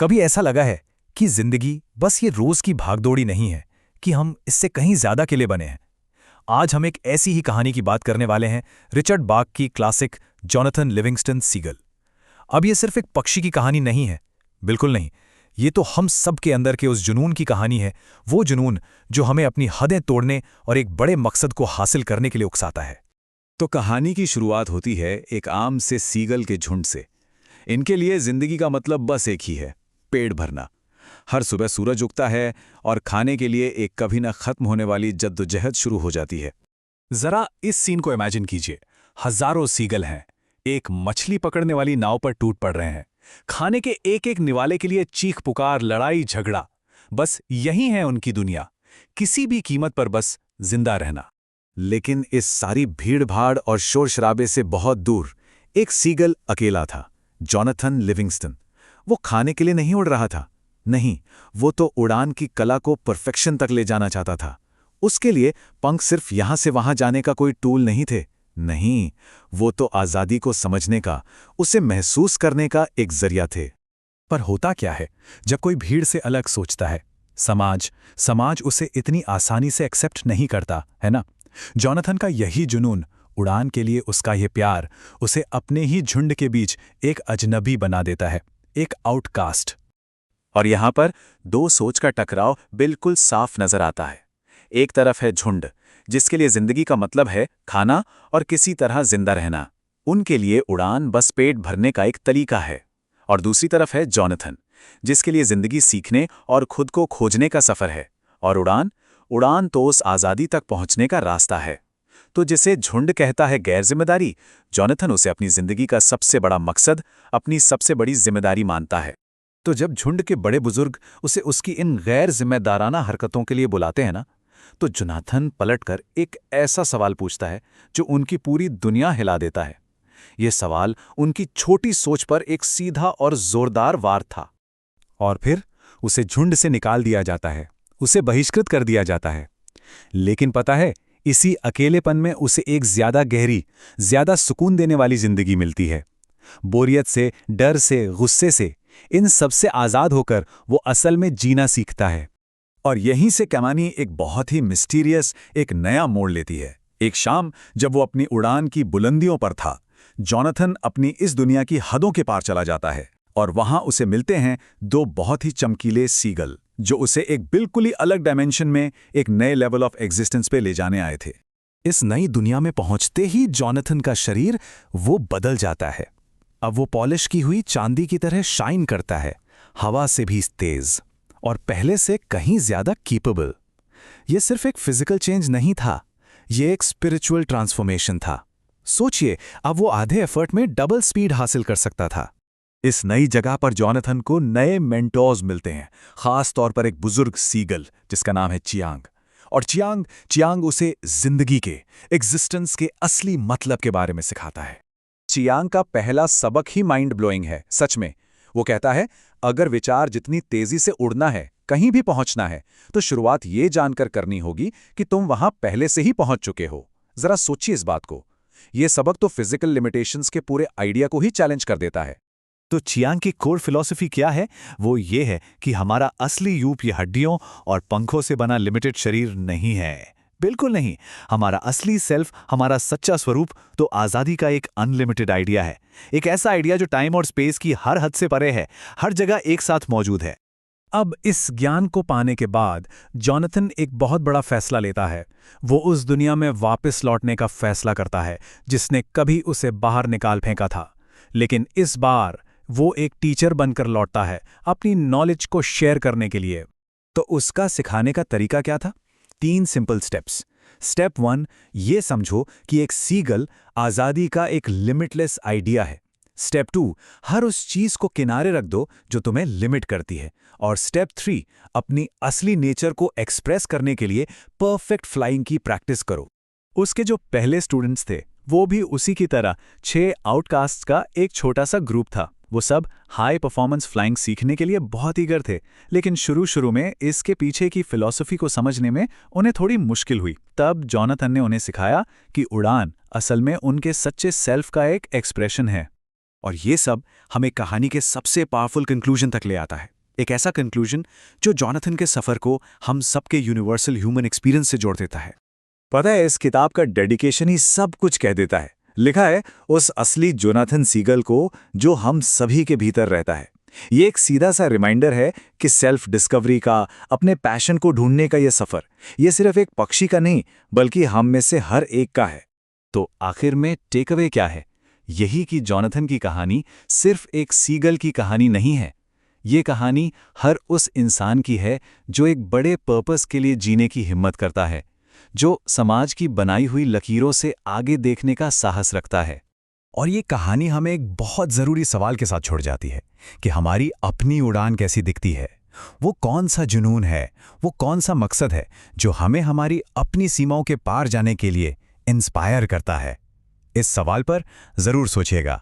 कभी ऐसा लगा है कि जिंदगी बस ये रोज की भागदौड़ी नहीं है, कि हम इससे कहीं ज्यादा के लिए बने हैं। आज हम एक ऐसी ही कहानी की बात करने वाले हैं, रिचर्ड बाक की क्लासिक जॉनथन लिविंगस्टन सीगल। अब ये सिर्फ एक पक्षी की कहानी नहीं है, बिल्कुल नहीं। ये तो हम सब के अंदर के उस जुनून की कहानी है, वो जुनून जो हमें अपनी हदें तोड़ने और एक बड़े मकसद को हासिल करने के लिए उकसाता है। तो कहानी की शुरुआत होती है एक आम से सीगल के झुंड से। इनके लिए जिंदगी का मतलब बस एक ही है, पेट भरना। हर सुबह सूरज उगता है और खाने के लिए एक कभी न खत्म होने वाली जद्दोजहद शुरू हो जाती है। जरा इस सीन को इमेजिन कीजिए। हजारों सीगल हैं, एक मछली पकड़ने वाली नाव पर टूट पड़ रहे हैं। खाने के एक एक निवाले के लिए चीख पुकार, लड़ाई झगड़ा, बस यही है उनकी दुनिया। किसी भी कीमत पर बस जिंदा रहना। लेकिन इस सारी भीड़ भाड़ और शोर शराबे से बहुत दूर एक सीगल अकेला था, जॉनथन लिविंगस्टन। वो खाने के लिए नहीं उड़ रहा था, नहीं, वो तो उड़ान की कला को परफेक्शन तक ले जाना चाहता था। उसके लिए पंख सिर्फ यहां से वहां जाने का कोई टूल नहीं थे, नहीं, वो तो आज़ादी को समझने का, उसे महसूस करने का एक जरिया थे। पर होता क्या है जब कोई भीड़ से अलग सोचता है? समाज उसे इतनी आसानी से एक्सेप्ट नहीं करता, है ना? जॉनथन का यही जुनून, उड़ान के लिए उसका यह प्यार, उसे अपने ही झुंड के बीच एक अजनबी बना देता है, एक आउटकास्ट। और यहां पर दो सोच का टकराव बिल्कुल साफ नजर आता है। एक तरफ है झुंड, जिसके लिए जिंदगी का मतलब है खाना और किसी तरह जिंदा रहना। उनके लिए उड़ान बस पेट भरने का एक तरीका है। और दूसरी तरफ है जॉनथन, जिसके लिए जिंदगी सीखने और खुद को खोजने का सफर है। और उड़ान तो उस आज़ादी तक पहुंचने का रास्ता है। तो जिसे झुंड कहता है गैर जिम्मेदारी, जॉनथन उसे अपनी जिंदगी का सबसे बड़ा मकसद, अपनी सबसे बड़ी जिम्मेदारी मानता है। तो जब झुंड के बड़े बुजुर्ग उसे उसकी इन गैर जिम्मेदाराना हरकतों के लिए बुलाते हैं ना, तो जॉनथन पलटकर एक ऐसा सवाल पूछता है जो उनकी पूरी दुनिया हिला देता है। यह सवाल उनकी छोटी सोच पर एक सीधा और जोरदार वार था। और फिर उसे झुंड से निकाल दिया जाता है, उसे बहिष्कृत कर दिया जाता है। लेकिन पता है, इसी अकेलेपन में उसे एक ज्यादा गहरी, ज्यादा सुकून देने वाली जिंदगी मिलती है। बोरियत से, डर से, गुस्से से, इन सबसे आजाद होकर वो असल में जीना सीखता है। और यहीं से कहानी एक बहुत ही मिस्टीरियस, एक नया मोड़ लेती है। एक शाम जब वो अपनी उड़ान की बुलंदियों पर था, जॉनथन अपनी इस दुनिया की हदों के पार चला जाता है। और वहां उसे मिलते हैं दो बहुत ही चमकीले सीगल, जो उसे एक बिल्कुल ही अलग डायमेंशन में, एक नए लेवल ऑफ एग्जिस्टेंस पे ले जाने आए थे। इस नई दुनिया में पहुंचते ही जॉनथन का शरीर वो बदल जाता है। अब वो पॉलिश की हुई चांदी की तरह शाइन करता है, हवा से भी तेज और पहले से कहीं ज्यादा कीपेबल। ये सिर्फ एक फिजिकल चेंज नहीं था, ये एक स्पिरिचुअल ट्रांसफॉर्मेशन था। सोचिए, अब वो आधे एफर्ट में डबल स्पीड हासिल कर सकता था। इस नई जगह पर जॉनथन को नए मेंटोर्स मिलते हैं, खास तौर पर एक बुजुर्ग सीगल जिसका नाम है चियांग। और चियांग उसे जिंदगी के, एग्जिस्टेंस के असली मतलब के बारे में सिखाता है। चियांग का पहला सबक ही माइंड ब्लोइंग है, सच में। वो कहता है, अगर विचार जितनी तेजी से उड़ना है, कहीं भी पहुंचना है, तो शुरुआत ये जानकर करनी होगी कि तुम वहां पहले से ही पहुंच चुके हो। जरा सोचिए इस बात को। ये सबक तो फिजिकल लिमिटेशंस के पूरे आइडिया को ही चैलेंज कर देता है। तो चियांग की कोर फिलॉसफी क्या है? वो ये है कि हमारा असली यूप ये हड्डियों और पंखों से बना लिमिटेड शरीर नहीं है, बिल्कुल नहीं। हमारा असली सेल्फ, हमारा सच्चा स्वरूप तो आज़ादी का एक अनलिमिटेड आइडिया है। एक ऐसा आइडिया जो टाइम और स्पेस की हर हद से परे है, हर जगह एक साथ मौजूद है। अब इस ज्ञान को पाने के बाद जॉनथन एक बहुत बड़ा फैसला लेता है। वो उस दुनिया में वापस लौटने का फैसला करता है जिसने कभी उसे बाहर निकाल फेंका था। लेकिन इस बार वो एक टीचर बनकर लौटता है, अपनी नॉलेज को शेयर करने के लिए। तो उसका सिखाने का तरीका क्या था? 3 सिंपल स्टेप्स। स्टेप 1, ये समझो कि एक सीगल आज़ादी का एक लिमिटलेस आइडिया है। स्टेप 2, हर उस चीज को किनारे रख दो जो तुम्हें लिमिट करती है। और स्टेप 3, अपनी असली नेचर को एक्सप्रेस करने के लिए परफेक्ट फ्लाइंग की प्रैक्टिस करो। उसके जो पहले स्टूडेंट्स थे, वो भी उसी की तरह 6 आउटकास्ट्स का एक छोटा सा ग्रुप था। वो सब हाई परफॉर्मेंस फ्लाइंग सीखने के लिए बहुत ईगर थे, लेकिन शुरू में इसके पीछे की फिलॉसफी को समझने में उन्हें थोड़ी मुश्किल हुई। तब जॉनथन ने उन्हें सिखाया कि उड़ान असल में उनके सच्चे सेल्फ का एक एक्सप्रेशन है। और ये सब हमें कहानी के सबसे पावरफुल कंक्लूजन तक ले आता है। एक ऐसा कंक्लूजन जो जॉनथन के सफ़र को हम सबके यूनिवर्सल ह्यूमन एक्सपीरियंस से जोड़ देता है। पता है, इस किताब का डेडिकेशन ही सब कुछ कह देता है। लिखा है उस असली जोनाथन सीगल को जो हम सभी के भीतर रहता है। ये एक सीधा सा रिमाइंडर है कि सेल्फ डिस्कवरी का, अपने पैशन को ढूंढने का ये सफ़र, ये सिर्फ एक पक्षी का नहीं बल्कि हम में से हर एक का है। तो आखिर में टेकअवे क्या है? यही कि जॉनथन की कहानी सिर्फ एक सीगल की कहानी नहीं है। ये कहानी हर उस इंसान की है जो एक बड़े पर्पस के लिए जीने की हिम्मत करता है, जो समाज की बनाई हुई लकीरों से आगे देखने का साहस रखता है। और ये कहानी हमें एक बहुत ज़रूरी सवाल के साथ छोड़ जाती है कि हमारी अपनी उड़ान कैसी दिखती है। वो कौन सा जुनून है, वो कौन सा मकसद है जो हमें हमारी अपनी सीमाओं के पार जाने के लिए इंस्पायर करता है। इस सवाल पर ज़रूर सोचिएगा।